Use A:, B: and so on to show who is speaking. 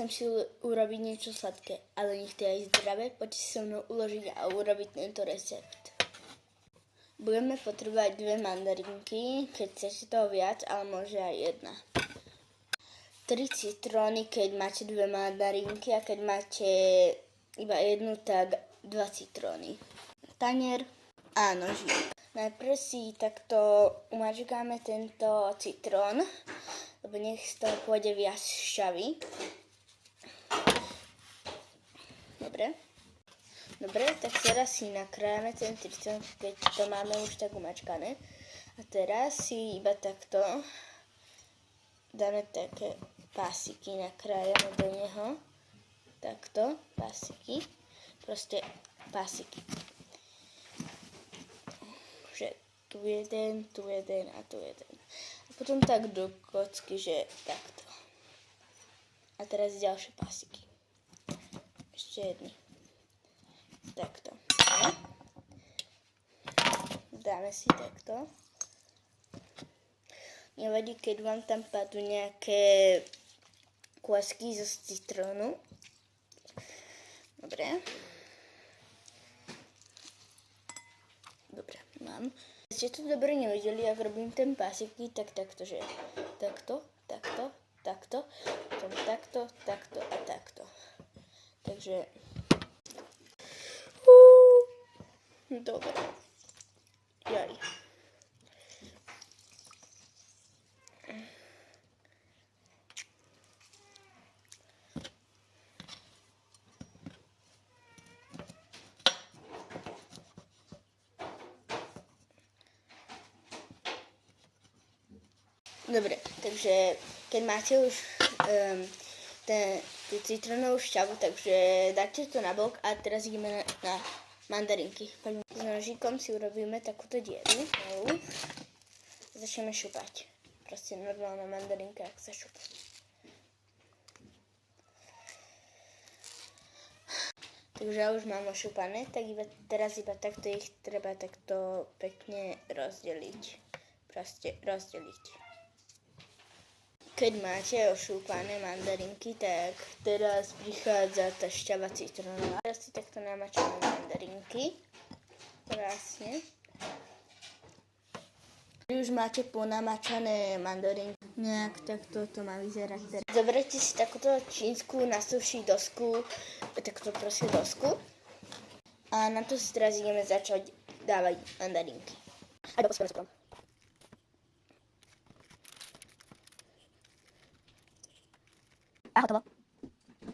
A: som si urobiť niečo sladké, ale nech to je aj zdravé. Poďte si so mnou uložiť a urobiť tento recept. Budeme potrebovať 2 mandarinky, keď chcete toho viac, ale môže aj jedna. 3 citróny, keď máte 2 mandarinky, a keď máte iba jednu, tak 2 citróny. Tanier a nožík. Najprv si takto umačkáme tento citrón, lebo nech z toho pôjde viac šťavy. Dobre, tak teraz si nakrájame ten citrón, keď to máme už tak umačkané. A teraz si iba takto dáme také pásiky, nakrájame do neho. Takto, pásiky. Proste pásiky. Že tu jeden a tu jeden. A potom tak do kocky, že takto. A teraz ďalšie pásiky. Ešte jedny. Takto. Dáme si takto. Nevadí, keď vám tam padú nejaké kôsky zo citrónu. Dobre, mám. Keď ste to dobre nevideli, ak robím ten pásiky, tak takto, že takto, potom takto a takto. Takže dobre. Jaj. Dobre, takže keď máte už tú citrónovú šťavu, takže dáte to na bok a teraz ideme na mandarinky. S nožíkom si urobíme takúto dieru. Začneme šupať. Proste normálna mandarinka, ak sa šupa. Takže ja už mám ošupané, tak teraz iba takto ich treba takto pekne rozdeliť. Proste rozdeliť. Keď máte ošúpané mandarinky, tak teraz prichádza tá šťava citrónová. Teraz si takto namačame mandarinky. Krásne. Keď už máte ponamačané mandarinky, nejak takto to má vyzerať teraz. Zoberte si takúto čínsku na suši dosku, takúto proste dosku. A na to si teraz ideme začať dávať mandarinky. A dopo s A hotovo.